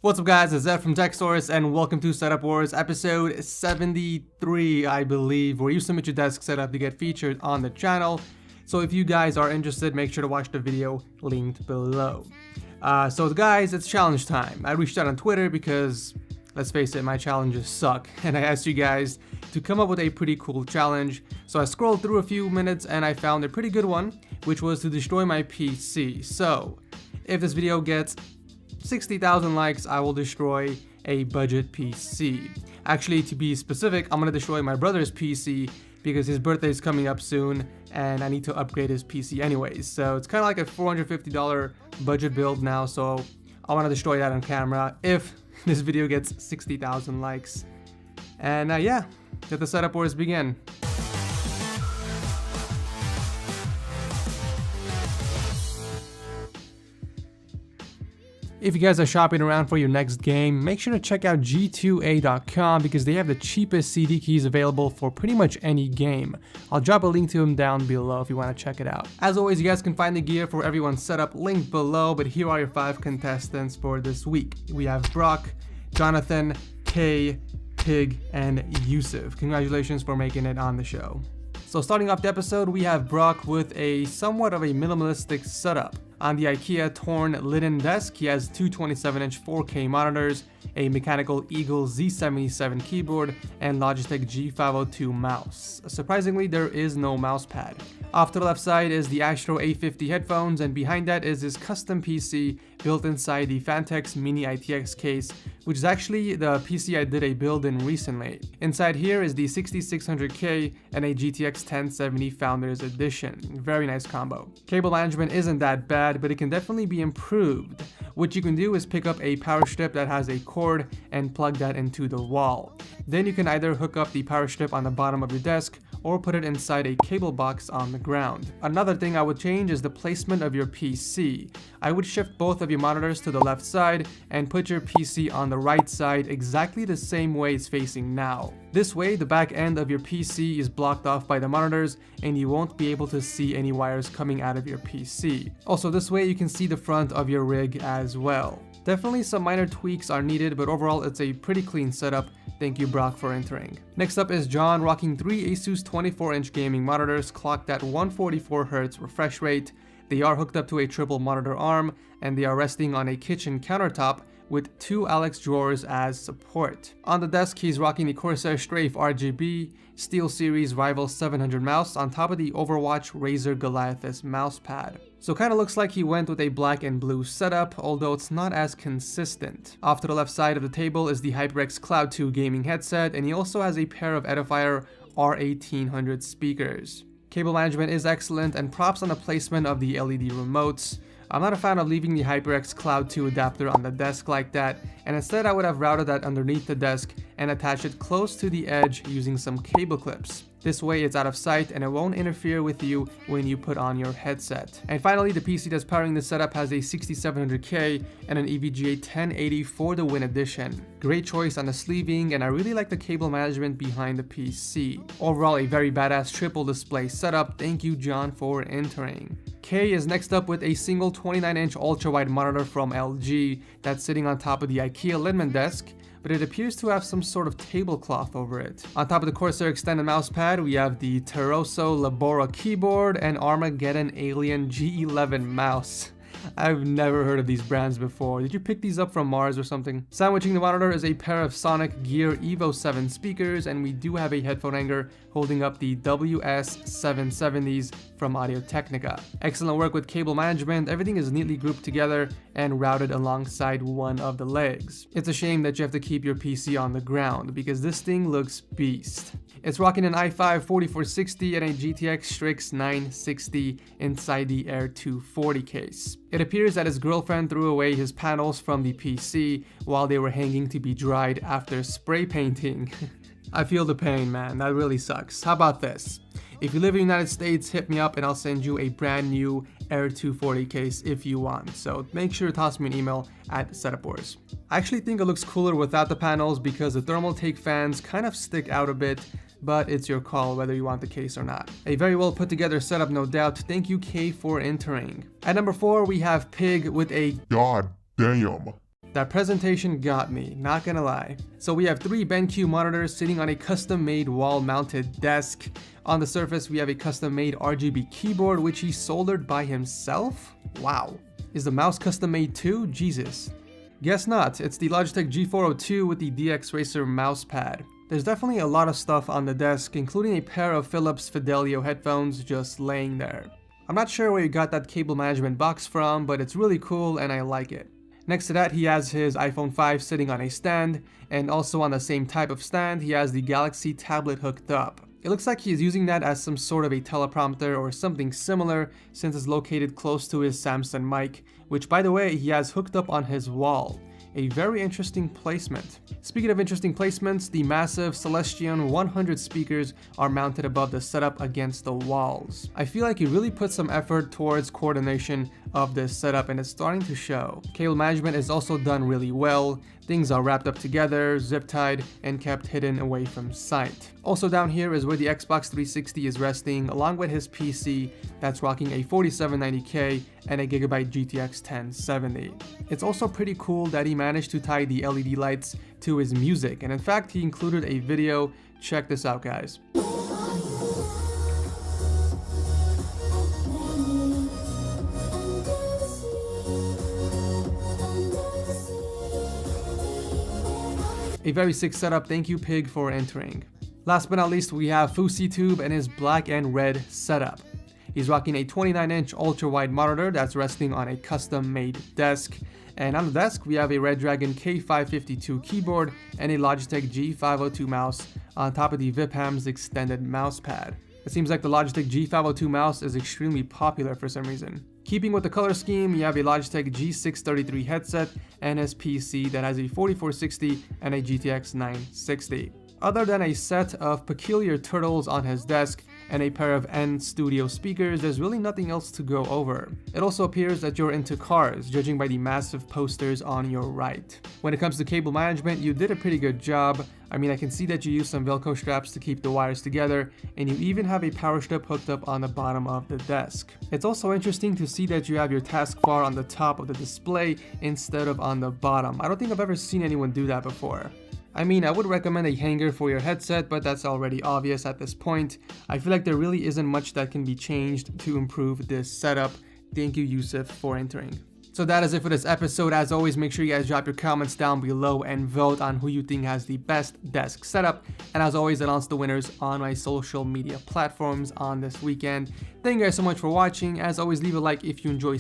What's up guys, it's Ep from TechSource and welcome to Setup Wars episode 73, I believe, where you submit your desk setup to get featured on the channel. So if you guys are interested, make sure to watch the video linked below. So guys, it's challenge time. I reached out on Twitter because, let's face it, my challenges suck. And I asked you guys to come up with a pretty cool challenge. So I scrolled through a few minutes and I found a pretty good one, which was to destroy my PC. So if this video gets 60,000 likes, I will destroy a budget PC. Actually, to be specific, I'm gonna destroy my brother's PC because his birthday is coming up soon and I need to upgrade his PC anyways. So it's kind of like a $450 budget build now, so I want to destroy that on camera if this video gets 60,000 likes. And yeah, let the setup wars begin. If you guys are shopping around for your next game, make sure to check out g2a.com because they have the cheapest CD keys available for pretty much any game. I'll drop a link to them down below if you want to check it out. As always, you guys can find the gear for everyone's setup linked below, but here are your 5 contestants for this week. We have Brock, Jonathan, Kay, Pig, and Yusuf. Congratulations for making it on the show. So starting off the episode, we have Brock with a somewhat of a minimalistic setup. On the IKEA torn linen desk, he has two 27-inch 4K monitors, a mechanical Eagle Z77 keyboard, and Logitech G502 mouse. Surprisingly, there is no mouse pad. Off to the left side is the Astro A50 headphones, and behind that is his custom PC built inside the Fantex Mini ITX case, which is actually the PC I did a build in recently. Inside here is the 6600K and a GTX 1070 Founders Edition. Very nice combo. Cable management isn't that bad, but it can definitely be improved. What you can do is pick up a power strip that has a cord and plug that into the wall. Then you can either hook up the power strip on the bottom of your desk or put it inside a cable box on the ground. Another thing I would change is the placement of your PC. I would shift both of your monitors to the left side and put your PC on the right side exactly the same way it's facing now. This way, the back end of your PC is blocked off by the monitors and you won't be able to see any wires coming out of your PC. Also, this way you can see the front of your rig as well. Definitely some minor tweaks are needed, but overall it's a pretty clean setup. Thank you, Brock, for entering. Next up is John, rocking 3 Asus 24-inch gaming monitors clocked at 144Hz refresh rate. They are hooked up to a triple monitor arm and they are resting on a kitchen countertop with 2 Alex drawers as support. On the desk, he's rocking the Corsair Strafe RGB SteelSeries Rival 700 mouse on top of the Overwatch Razer Goliathus mousepad. So kinda looks like he went with a black and blue setup, although it's not as consistent. Off to the left side of the table is the HyperX Cloud 2 gaming headset, and he also has a pair of Edifier R1800 speakers. Cable management is excellent, and props on the placement of the LED remotes. I'm not a fan of leaving the HyperX Cloud 2 adapter on the desk like that, and instead I would have routed that underneath the desk and attached it close to the edge using some cable clips. This way it's out of sight and it won't interfere with you when you put on your headset. And finally, the PC that's powering this setup has a 6700K and an EVGA 1080 for the Win Edition. Great choice on the sleeving, and I really like the cable management behind the PC. Overall, a very badass triple display setup. Thank you, John, for entering. Kay is next up with a single 29-inch ultra-wide monitor from LG that's sitting on top of the IKEA Linman desk, but it appears to have some sort of tablecloth over it. On top of the Corsair extended mousepad, we have the Teroso Labora keyboard and Armageddon Alien G11 mouse. I've never heard of these brands before. Did you pick these up from Mars or something? Sandwiching the monitor is a pair of Sonic Gear Evo 7 speakers, and we do have a headphone hanger holding up the WS770s from Audio-Technica. Excellent work with cable management. Everything is neatly grouped together and routed alongside one of the legs. It's a shame that you have to keep your PC on the ground because this thing looks beast. It's rocking an i5 4460 and a GTX Strix 960 inside the Air 240 case. It appears that his girlfriend threw away his panels from the PC while they were hanging to be dried after spray painting. I feel the pain, man. That really sucks. How about this? If you live in the United States, hit me up and I'll send you a brand new Air 240 case if you want. So make sure to toss me an email at Setup Wars. I actually think it looks cooler without the panels because the thermal take fans kind of stick out a bit, but it's your call whether you want the case or not. A very well put together setup, no doubt. Thank you, Kay, for entering. At number 4, we have Pig with a God damn. That presentation got me, not gonna lie. So we have 3 BenQ monitors sitting on a custom-made wall-mounted desk. On the surface, we have a custom-made RGB keyboard, which he soldered by himself? Wow. Is the mouse custom-made too? Jesus. Guess not. It's the Logitech G402 with the DX Racer mouse pad. There's definitely a lot of stuff on the desk, including a pair of Philips Fidelio headphones just laying there. I'm not sure where you got that cable management box from, but it's really cool and I like it. Next to that, he has his iPhone 5 sitting on a stand, and also on the same type of stand, he has the Galaxy tablet hooked up. It looks like he's using that as some sort of a teleprompter or something similar, since it's located close to his Samsung mic, which by the way, he has hooked up on his wall. A very interesting placement. Speaking of interesting placements, the massive Celestion 100 speakers are mounted above the setup against the walls. I feel like he really put some effort towards coordination of this setup and it's starting to show. Cable management is also done really well. Things are wrapped up together, zip tied, and kept hidden away from sight. Also down here is where the Xbox 360 is resting, along with his PC that's rocking a 4790K and a Gigabyte GTX 1070. It's also pretty cool that he managed to tie the LED lights to his music, and in fact he included a video. Check this out, guys. A very sick setup, thank you Pig for entering. Last but not least, we have FouseyTube and his black and red setup. He's rocking a 29-inch ultra-wide monitor that's resting on a custom-made desk. And on the desk, we have a Redragon K552 keyboard and a Logitech G502 mouse on top of the VipHam's extended mouse pad. It seems like the Logitech G502 mouse is extremely popular for some reason. Keeping with the color scheme, you have a Logitech G633 headset and his PC that has a 4460 and a GTX 960. Other than a set of peculiar turtles on his desk and a pair of N Studio speakers, there's really nothing else to go over. It also appears that you're into cars, judging by the massive posters on your right. When it comes to cable management, you did a pretty good job. I mean, I can see that you use some Velcro straps to keep the wires together, and you even have a power strip hooked up on the bottom of the desk. It's also interesting to see that you have your taskbar on the top of the display instead of on the bottom. I don't think I've ever seen anyone do that before. I mean, I would recommend a hanger for your headset, but that's already obvious at this point. I feel like there really isn't much that can be changed to improve this setup. Thank you, Yusuf, for entering. So that is it for this episode. As always, make sure you guys drop your comments down below and vote on who you think has the best desk setup. And as always, announce the winners on my social media platforms on this weekend. Thank you guys so much for watching. As always, leave a like if you enjoy